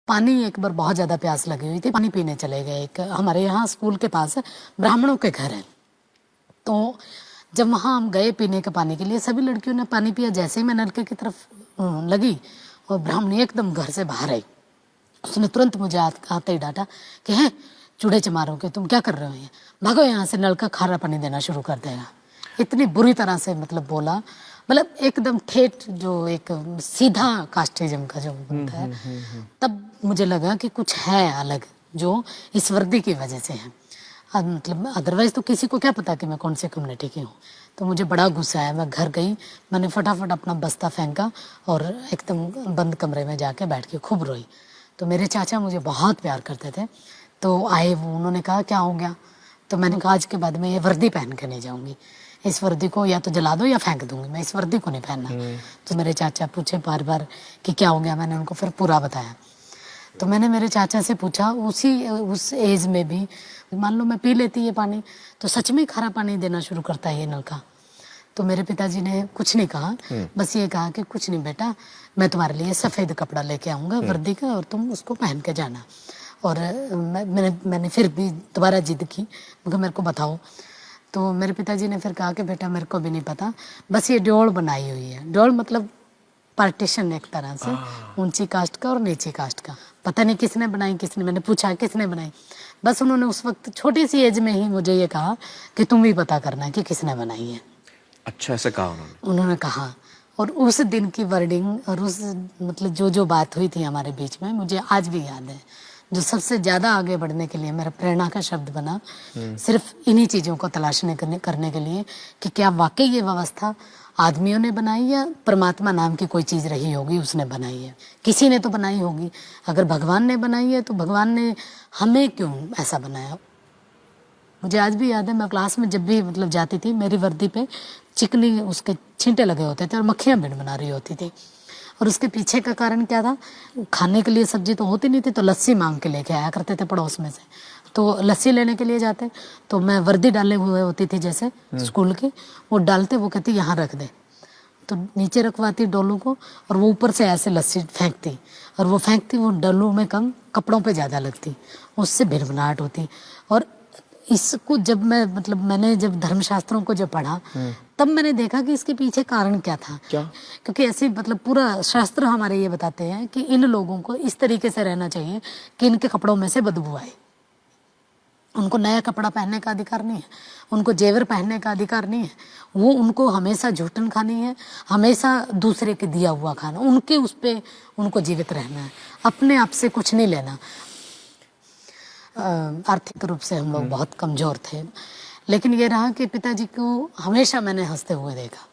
पानी एक बार बहुत ज़्यादा प्यास लगी हुई थी, पानी पीने चले गए। एक हमारे यहाँ स्कूल के पास ब्राह्मणों के घर है, तो जब वहाँ हम गए पीने के पानी के लिए, सभी लड़कियों ने पानी पिया। जैसे ही मैं नलके की तरफ लगी और ब्राह्मणी एकदम घर से बाहर आई, उसने तुरंत मुझे आते ही डांटा कि है चूड़े चमारों के, तुम क्या कर रहे हो, ये भागो यहाँ से, नल का खारा पानी देना शुरू कर देगा। इतनी बुरी तरह से मतलब बोला, मतलब एकदम ठेठ, जो एक सीधा कास्टिज्म का जो बनता है। तब मुझे लगा कि कुछ है अलग जो इस वर्दी की वजह से है। मतलब अदरवाइज तो किसी को क्या पता कि मैं कौन सी कम्युनिटी की हूँ। तो मुझे बड़ा गुस्सा आया, मैं घर गई, मैंने फटाफट अपना बस्ता फेंका और एकदम बंद कमरे में जाके बैठ के खूब रोई। तो मेरे चाचा मुझे बहुत प्यार करते थे, तो आए वो, उन्होंने कहा क्या हो गया। तो मैंने कहा आज के बाद मैं ये वर्दी पहन के नहीं जाऊँगी, इस वर्दी को या तो जला दो या फेंक दूंगी, मैं इस वर्दी को नहीं पहनना। तो मेरे चाचा पूछे बार बार कि क्या हो गया, मैंने उनको फिर पूरा बताया। तो मैंने मेरे चाचा से पूछा, उस एज में भी मान लो मैं पी लेती ये पानी तो सच में खारा पानी देना शुरू करता है ये नल का। तो मेरे पिताजी ने कुछ नहीं कहा, बस ये कहा कि कुछ नहीं बेटा, मैं तुम्हारे लिए सफ़ेद कपड़ा लेके आऊँगा वर्दी का और तुम उसको पहन के जाना। और मैंने फिर भी दोबारा जिद की, मगर मेरे को बताओ। तो मेरे पिताजी ने फिर कहा कि बेटा मेरे को भी नहीं पता, बस ये डोल बनाई हुई है। डोल मतलब पार्टीशन एक तरह से, ऊंची कास्ट का और नीची कास्ट का। पता नहीं किसने बनाई, मैंने पूछा किसने बनाई, बस उन्होंने उस वक्त छोटी सी एज में ही मुझे ये कहा कि तुम भी पता करना कि किसने बनाई है। अच्छा, ऐसा कहा उन्होंने कहा। और उस दिन की वर्डिंग और उस मतलब जो बात हुई थी हमारे बीच में, मुझे आज भी याद है। जो सबसे ज़्यादा आगे बढ़ने के लिए मेरा प्रेरणा का शब्द बना, सिर्फ इन्हीं चीज़ों को तलाशने करने के लिए कि क्या वाकई ये व्यवस्था आदमियों ने बनाई या परमात्मा नाम की कोई चीज़ रही होगी उसने बनाई है। किसी ने तो बनाई होगी। अगर भगवान ने बनाई है तो भगवान ने हमें क्यों ऐसा बनाया। मुझे आज भी याद है, मैं क्लास में जब भी मतलब जाती थी, मेरी वर्दी पे चिकनी उसके छींटे लगे होते थे और मक्खियाँ भिड़ बना रही होती थी। और उसके पीछे का कारण क्या था, खाने के लिए सब्जी तो होती नहीं थी, तो लस्सी मांग के लेके आया करते थे पड़ोस में से। तो लस्सी लेने के लिए जाते तो मैं वर्दी डाले हुए होती थी जैसे स्कूल की, वो डालते, वो कहती यहाँ रख दे, तो नीचे रखवाती डोलू को और वो ऊपर से ऐसे लस्सी फेंकती, और वो फेंकती वो डोलू में कम, कपड़ों पे ज़्यादा लगती, उससे भिनभिनाहट होती। और इसको जब मैं मतलब मैंने जब धर्मशास्त्रों को जब पढ़ा, तब मैंने देखा कि इसके पीछे कारण क्या था। क्या? क्योंकि ऐसे मतलब पूरा शास्त्र हमारे ये बताते हैं कि इन लोगों को इस तरीके से रहना चाहिए कि इनके कपड़ों में से बदबू आए। उनको नया कपड़ा पहनने का अधिकार नहीं है, उनको जेवर पहनने का अधिकार नहीं है, वो उनको हमेशा झूठन खानी है, हमेशा दूसरे के दिया हुआ खाना, उनके उस पर उनको जीवित रहना है, अपने आप से कुछ नहीं लेना। आर्थिक रूप से हम लोग बहुत कमज़ोर थे, लेकिन ये रहा कि पिताजी को हमेशा मैंने हंसते हुए देखा।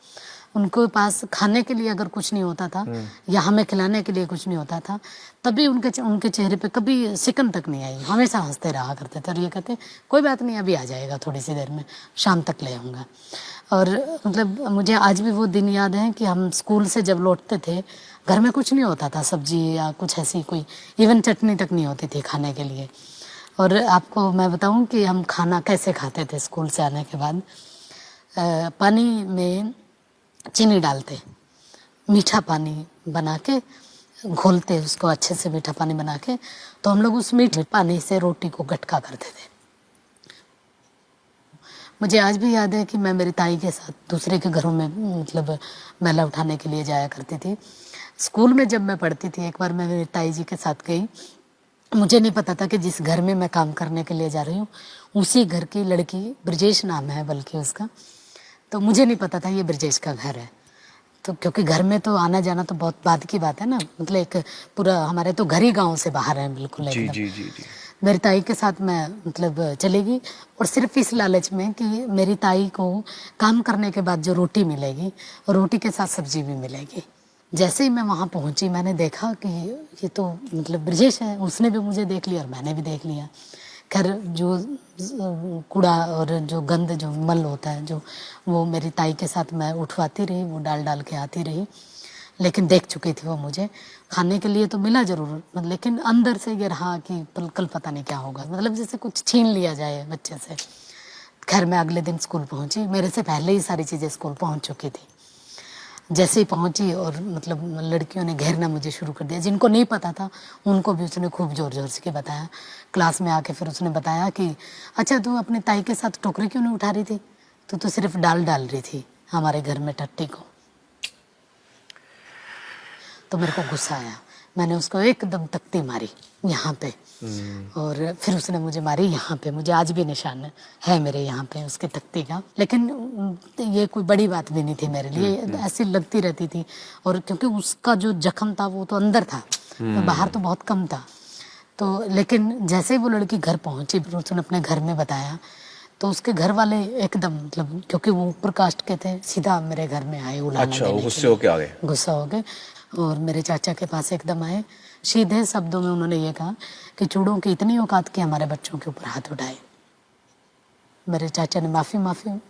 उनके पास खाने के लिए अगर कुछ नहीं होता था या हमें खिलाने के लिए कुछ नहीं होता था, तभी उनके चेहरे पे कभी सिकन तक नहीं आई, हमेशा हंसते रहा करते थे। और ये कहते कोई बात नहीं, अभी आ जाएगा, थोड़ी सी देर में, शाम तक ले आऊँगा। और मतलब मुझे आज भी वो दिन याद है कि हम स्कूल से जब लौटते थे, घर में कुछ नहीं होता था, सब्जी या कुछ ऐसी कोई इवन चटनी तक नहीं होती थी खाने के लिए। और आपको मैं बताऊं कि हम खाना कैसे खाते थे स्कूल से आने के बाद। पानी में चीनी डालते, मीठा पानी बना के घोलते उसको अच्छे से, मीठा पानी बना के, तो हम लोग उस मीठे पानी से रोटी को गटका करते थे। मुझे आज भी याद है कि मैं मेरी ताई के साथ दूसरे के घरों में मतलब मैला उठाने के लिए जाया करती थी। स्कूल में जब मैं पढ़ती थी, एक बार मैं मेरी ताई जी के साथ गई। मुझे नहीं पता था कि जिस घर में मैं काम करने के लिए जा रही हूँ उसी घर की लड़की, ब्रजेश नाम है बल्कि उसका, तो मुझे नहीं पता था ये ब्रजेश का घर है। तो क्योंकि घर में तो आना जाना तो बहुत बाद की बात है ना, मतलब एक पूरा हमारे तो घर ही गाँव से बाहर है बिल्कुल जी एकदम। जी जी जी। मेरी ताई के साथ मैं मतलब चलेगी, और सिर्फ इस लालच में कि मेरी ताई को काम करने के बाद जो रोटी मिलेगी, रोटी के साथ सब्जी भी मिलेगी। जैसे ही मैं वहाँ पहुँची, मैंने देखा कि ये तो मतलब ब्रजेश है, उसने भी मुझे देख लिया और मैंने भी देख लिया। खैर जो कूड़ा और जो गंद जो मल होता है, जो वो मेरी ताई के साथ मैं उठवाती रही, वो डाल डाल के आती रही, लेकिन देख चुकी थी वो मुझे। खाने के लिए तो मिला जरूर, लेकिन अंदर से ये रहा कि कल पता नहीं क्या होगा, मतलब जैसे कुछ छीन लिया जाए बच्चे से। खैर मैं अगले दिन स्कूल पहुंची, मेरे से पहले ही सारी चीज़ें स्कूल पहुंच चुकी थी। जैसे ही पहुंची और मतलब लड़कियों ने घेरना मुझे शुरू कर दिया, जिनको नहीं पता था उनको भी उसने खूब जोर जोर से के बताया। क्लास में आके फिर उसने बताया कि अच्छा तू अपने ताई के साथ टोकरी क्यों नहीं उठा रही थी, तू तो सिर्फ डाल डाल रही थी हमारे घर में टट्टी को। तो मेरे को गुस्सा आया, मैंने उसको एकदम तख्ती मारी यहाँ पे, और फिर उसने मुझे मारी यहाँ पे, मुझे आज भी निशान है मेरे यहाँ पे उसके तख्ती का। लेकिन ये कोई बड़ी बात भी नहीं थी मेरे लिए, ऐसी लगती रहती थी। और क्योंकि उसका जो जख्म था वो तो अंदर था, तो बाहर तो बहुत कम था। तो लेकिन जैसे ही वो लड़की घर पहुंची, फिर उसने अपने घर में बताया, तो उसके घर वाले एकदम मतलब, क्योंकि वो ऊपर कास्ट के थे, सीधा मेरे घर में आए उलाना अच्छा, देने के गुस्से लिए। होके आ गए? गुस्सा हो गए और मेरे चाचा के पास एकदम आए। सीधे शब्दों में उन्होंने ये कहा कि चूड़ों की इतनी औकात कि हमारे बच्चों के ऊपर हाथ उठाए। मेरे चाचा ने माफ़ी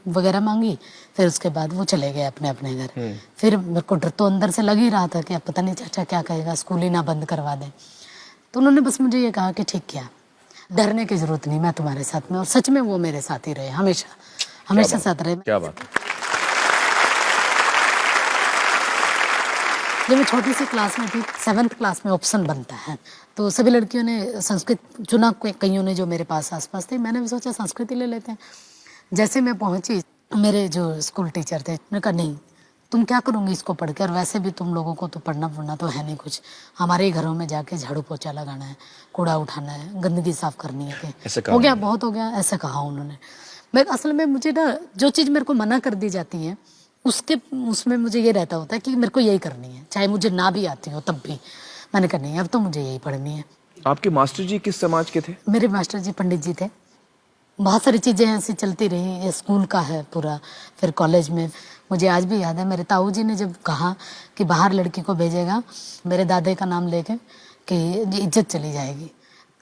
वगैरह मांगी, फिर उसके बाद वो चले गए अपने अपने घर। फिर मेरे को डर तो अंदर से लग ही रहा था कि अब पता नहीं चाचा क्या कहेगा, स्कूल ही ना बंद करवा दें। तो उन्होंने बस मुझे ये कहा कि ठीक किया, डरने की ज़रूरत नहीं, मैं तुम्हारे साथ में। और सच में वो मेरे साथ ही रहे, हमेशा हमेशा साथ रहे। क्या बात है। जब मैं छोटी सी क्लास में थी, 7th क्लास में ऑप्शन बनता है, तो सभी लड़कियों ने संस्कृत चुना, कईयों ने जो मेरे पास आसपास थे, मैंने भी सोचा संस्कृत ही ले लेते हैं। जैसे मैं पहुंची, मेरे जो स्कूल टीचर थे उन्होंने कहा नहीं तुम क्या करोगे इसको पढ़ के, और वैसे भी तुम लोगों को तो पढ़ना तो है नहीं कुछ, हमारे ही घरों में जाके झाड़ू पोछा लगाना है, कूड़ा उठाना है, गंदगी साफ करनी है, कि हो गया बहुत हो गया, ऐसा कहा उन्होंने। मैं असल में मुझे ना जो चीज़ मेरे को मना कर दी जाती है उसमें मुझे ये रहता होता है कि मेरे को यही करनी है, चाहे मुझे ना भी आती हो तब भी। मैंने कहा नहीं अब तो मुझे यही पढ़नी है। आपके मास्टर जी किस समाज के थे? मेरे मास्टर जी पंडित जी थे। बहुत सारी चीज़ें ऐसी चलती रही, ये स्कूल का है पूरा। फिर कॉलेज में मुझे आज भी याद है, मेरे ताऊ जी ने जब कहा कि बाहर लड़की को भेजेगा मेरे दादे का नाम लेके कि इज्जत चली जाएगी,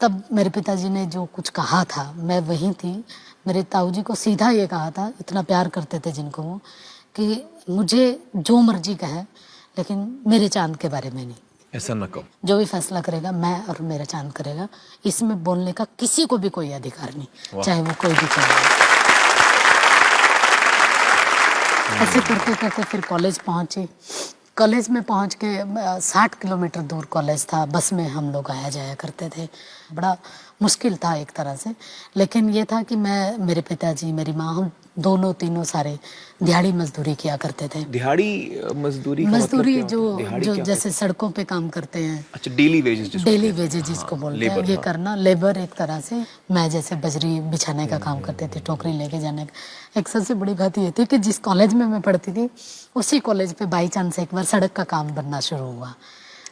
तब मेरे पिताजी ने जो कुछ कहा था, मैं वहीं थी, मेरे ताऊ जी को सीधा ये कहा था, इतना प्यार करते थे जिनको वो, कि मुझे जो मर्जी कहे लेकिन मेरे चांद के बारे में नहीं। ऐसा न कहो। जो भी फैसला करेगा मैं और मेरा चांद करेगा, इसमें बोलने का किसी को भी कोई अधिकार नहीं, चाहे वो कोई भी चाहे। ऐसे करते करते फिर कॉलेज पहुंची। कॉलेज में पहुंच के 60 किलोमीटर दूर कॉलेज था, बस में हम लोग आया जाया करते थे। बड़ा मुश्किल था एक तरह से, लेकिन ये था कि मैं, मेरे पिताजी, मेरी माँ, हम दोनों तीनों सारे दिहाड़ी मजदूरी किया करते थे। दिहाड़ी मजदूरी का मजदूरी मतलब क्या होता है? जो जैसे सड़कों पे काम करते हैं, अच्छा, डेली वेजेस डेली वेजेस जिसको बोलते हैं, ये करना लेबर एक तरह से। मैं जैसे बजरी बिछाने का काम करते थे, टोकरी लेके जाने का। एक सबसे बड़ी बात ये थी कि जिस कॉलेज में मैं पढ़ती थी उसी कॉलेज पे बाई चांस एक बार सड़क का काम बनना शुरू हुआ,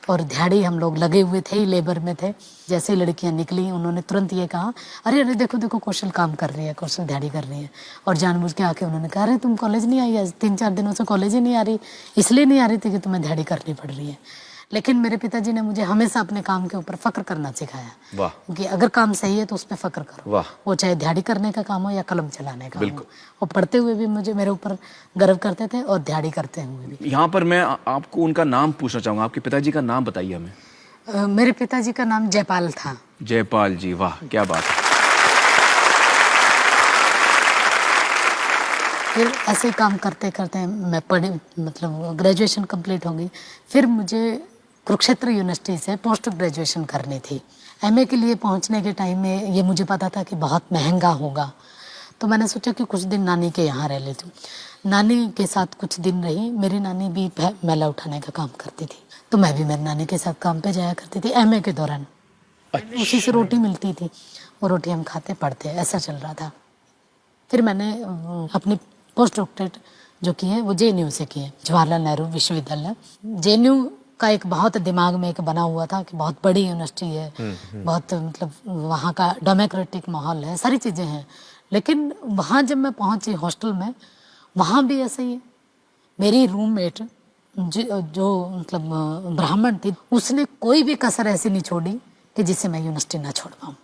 और दिहाड़ी हम लोग लगे हुए थे ही, लेबर में थे। जैसे ही लड़कियां निकली उन्होंने तुरंत ये कहा, अरे अरे देखो देखो कौशल काम कर रही है, कौशल दिहाड़ी कर रही है। और जानबूझ के आके उन्होंने कहा, अरे तुम कॉलेज नहीं आई आज, 3-4 दिनों से कॉलेज ही नहीं आ रही, इसलिए नहीं आ रही थी कि तुम्हें दिहाड़ी करनी पड़ रही है। लेकिन मेरे पिताजी ने मुझे हमेशा अपने काम के ऊपर फक्र करना सिखाया। वाह। कि अगर काम सही है तो उस पर फक्र करो। वाह। वो चाहे दिहाड़ी करने का काम हो या कलम चलाने का हो। और पढ़ते हुए भी मुझे, मेरे ऊपर गर्व करते थे, और दिहाड़ी करते हुए भी। यहाँ पर मैं आपको उनका नाम पूछना चाहूंगा, आपके पिताजी का नाम बताइए हमें। मेरे पिताजी का नाम जयपाल था। जयपाल जी, वाह क्या बात है। फिर ऐसे ही काम करते करते मैं पढ़ी, मतलब ग्रेजुएशन कंप्लीट हो गई। फिर मुझे कुरुक्षेत्र यूनिवर्सिटी से पोस्ट ग्रेजुएशन करनी थी। एमए के लिए पहुंचने के टाइम में ये मुझे पता था कि बहुत महंगा होगा, तो मैंने सोचा कि कुछ दिन नानी के यहाँ रह लेती हूँ। नानी के साथ कुछ दिन रही। मेरी नानी भी मैला उठाने का काम करती थी, तो मैं भी मेरी नानी के साथ काम पे जाया करती थी एमए के दौरान। उसी से रोटी मिलती थी, वो रोटी हम खाते पढ़ते, ऐसा चल रहा था। फिर मैंने अपनी पोस्ट डॉक्टरेट जो की है वो जेएनयू से की है, जवाहरलाल नेहरू विश्वविद्यालय। जेएनयू का एक बहुत दिमाग में एक बना हुआ था कि बहुत बड़ी यूनिवर्सिटी है, बहुत मतलब वहाँ का डेमोक्रेटिक माहौल है, सारी चीज़ें हैं। लेकिन वहाँ जब मैं पहुँची हॉस्टल में, वहाँ भी ऐसे ही मेरी रूममेट जो मतलब ब्राह्मण थी, उसने कोई भी कसर ऐसी नहीं छोड़ी कि जिससे मैं यूनिवर्सिटी ना छोड़ पाऊँ।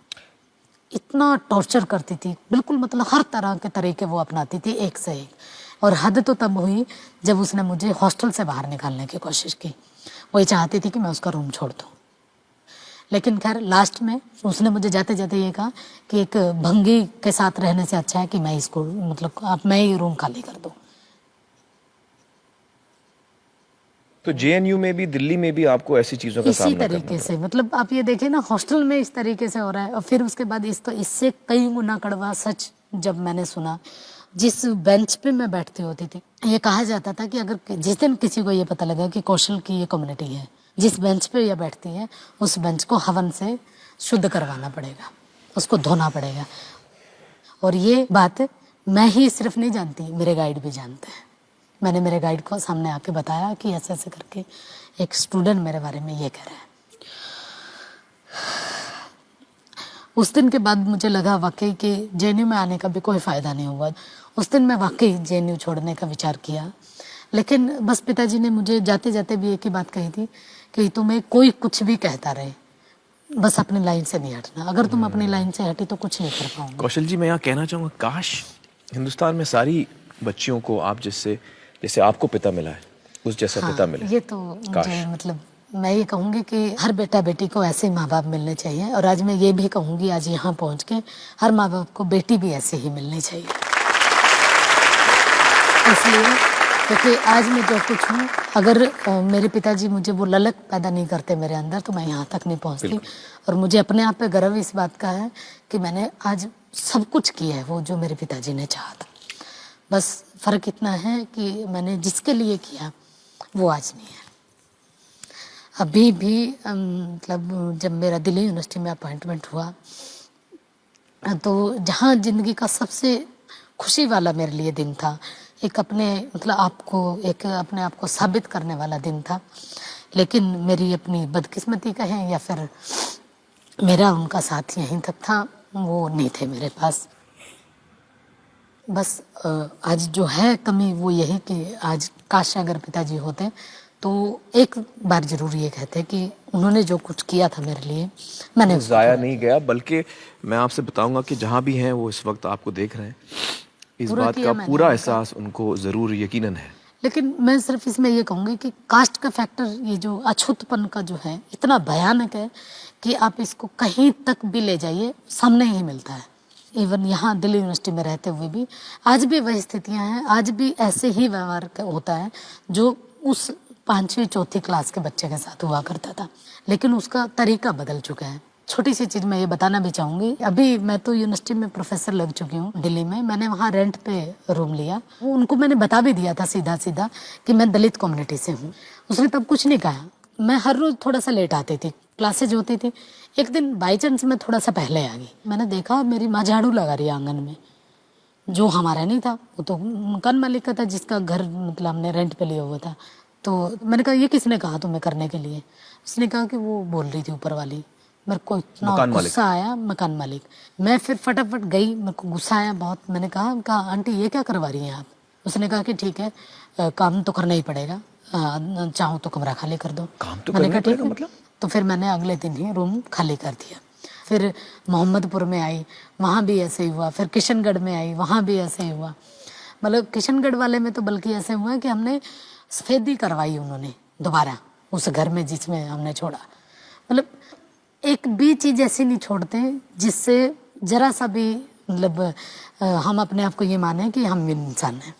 इतना टॉर्चर करती थी, बिल्कुल मतलब हर तरह के तरीके वो अपनाती थी, एक से एक। और हद तो तब हुई जब उसने मुझे हॉस्टल से बाहर निकालने की कोशिश की। वो ये चाहती थी कि मैं उसका रूम छोड़ दूँ। लेकिन खैर लास्ट में उसने मुझे जाते जाते ये कहा कि एक भंगी के साथ रहने से अच्छा है कि मैं इसको, मतलब मैं ही रूम खाली कर दूँ। तो जेएनयू में भी, दिल्ली में भी आपको ऐसी चीजों का इसी सामना करना तरीके से, मतलब आप ये देखिए ना, हॉस्टल में इस तरीके से हो रहा है। और फिर उसके बाद इससे कई गुना कड़वा सच जब मैंने सुना, जिस बेंच पे मैं बैठती होती थी, ये कहा जाता था कि अगर जिस दिन किसी को ये पता लगा कि कौशल की ये कम्युनिटी है, जिस बेंच पे ये बैठती है, उस बेंच को हवन से शुद्ध करवाना पड़ेगा, उसको धोना पड़ेगा। और ये बात मैं ही सिर्फ नहीं जानती, मेरे गाइड भी जानते हैं। मैंने मेरे गाइड को सामने आके बताया कि ऐसे ऐसे करके एक स्टूडेंट मेरे बारे में ये कह रहा है। उस दिन के बाद मुझे लगा वाकई कि जेएनयू में आने का भी कोई फ़ायदा नहीं हुआ। उस दिन मैं वाकई जेएनयू छोड़ने का विचार किया, लेकिन बस पिताजी ने मुझे जाते जाते भी एक ही बात कही थी कि तुम्हें कोई कुछ भी कहता रहे, बस अपनी लाइन से नहीं हटना। अगर तुम अपनी लाइन से हटी तो कुछ नहीं कर पाओगे। कौशल जी, मैं यहाँ कहना चाहूँगा, काश हिंदुस्तान में सारी बच्चियों को आप जैसे आपको पिता मिला है, उस जैसा पिता मिले। ये तो मुझे, मतलब मैं ये कहूँगी कि हर बेटा बेटी को ऐसे ही माँ बाप मिलने चाहिए। और आज मैं ये भी कहूँगी, आज यहाँ पहुँच के, हर माँ बाप को बेटी भी ऐसे ही मिलनी चाहिए। इसलिए क्योंकि आज मैं जो कुछ हूँ, अगर मेरे पिताजी मुझे वो ललक पैदा नहीं करते मेरे अंदर, तो मैं यहाँ तक नहीं पहुँचती। और मुझे अपने आप पे गर्व इस बात का है कि मैंने आज सब कुछ किया है वो जो मेरे पिताजी ने चाहा था। बस फ़र्क इतना है कि मैंने जिसके लिए किया वो आज नहीं है। अभी भी मतलब जब मेरा दिल्ली यूनिवर्सिटी में अपॉइंटमेंट हुआ, तो जहाँ ज़िंदगी का सबसे खुशी वाला मेरे लिए दिन था, एक अपने अपने आप को साबित करने वाला दिन था, लेकिन मेरी अपनी बदकिस्मती कहें या फिर मेरा उनका साथ यहीं तक था, वो नहीं थे मेरे पास। बस आज जो है कमी वो यही कि आज काश अगर पिताजी होते तो एक बार जरूर ये कहते कि उन्होंने जो कुछ किया था मेरे लिए, मैंने उसको ज़ाया नहीं गया, बल्कि मैं आपसे बताऊंगा कि जहाँ भी हैं वो इस वक्त आपको देख रहे हैं, इस बात का पूरा एहसास उनको ज़रूर यकीनन है। लेकिन मैं सिर्फ इसमें ये कहूँगी कि कास्ट का फैक्टर, ये जो अछूतपन का जो है, इतना भयानक है कि आप इसको कहीं तक भी ले जाइए, सामने ही मिलता है। इवन यहाँ दिल्ली यूनिवर्सिटी में रहते हुए भी आज भी वही स्थितियाँ हैं, आज भी ऐसे ही व्यवहार होता है जो उस 5वीं 4थी क्लास के बच्चे के साथ हुआ करता था, लेकिन उसका तरीका बदल चुका है। छोटी सी चीज़ मैं ये बताना भी चाहूँगी, अभी मैं तो यूनिवर्सिटी में प्रोफेसर लग चुकी हूँ दिल्ली में, मैंने वहाँ रेंट पे रूम लिया। उनको मैंने बता भी दिया था सीधा सीधा कि मैं दलित कम्युनिटी से हूँ। उसने तब कुछ नहीं कहा। मैं हर रोज़ थोड़ा सा लेट आती थी, क्लासेज होती थी। एक दिन बाई चांस मैं थोड़ा सा पहले आ गई, मैंने देखा मेरी माँ झाड़ू लगा रही है आंगन में, जो हमारा नहीं था, वो तो मकान मालिक का था जिसका घर मतलब हमने रेंट पे लिया हुआ था। तो मैंने कहा ये किसने कहा तुम्हें करने के लिए? उसने कहा कि वो बोल रही थी ऊपर वाली। मेरे को इतना गुस्सा आया, मकान मालिक। मैं फिर फटाफट गई, मेरे को गुस्सा आया बहुत। मैंने कहा आंटी ये क्या करवा रही हैं आप? उसने कहा कि ठीक है, काम तो करना ही पड़ेगा, चाहो तो कमरा खाली कर दो। काम तो मैंने करना कहा ठीक पड़ेगा है। मतलब? तो फिर मैंने अगले दिन ही रूम खाली कर दिया। फिर मोहम्मदपुर में आई, वहाँ भी ऐसे ही हुआ। फिर किशनगढ़ में आई, वहाँ भी ऐसे ही हुआ। मतलब किशनगढ़ वाले में तो बल्कि ऐसे हुआ कि हमने सफेदी करवाई उन्होंने दोबारा उस घर में जिसमें हमने छोड़ा। मतलब एक भी चीज़ ऐसी नहीं छोड़ते जिससे जरा सा भी मतलब हम अपने आप को ये माने कि हम इंसान हैं।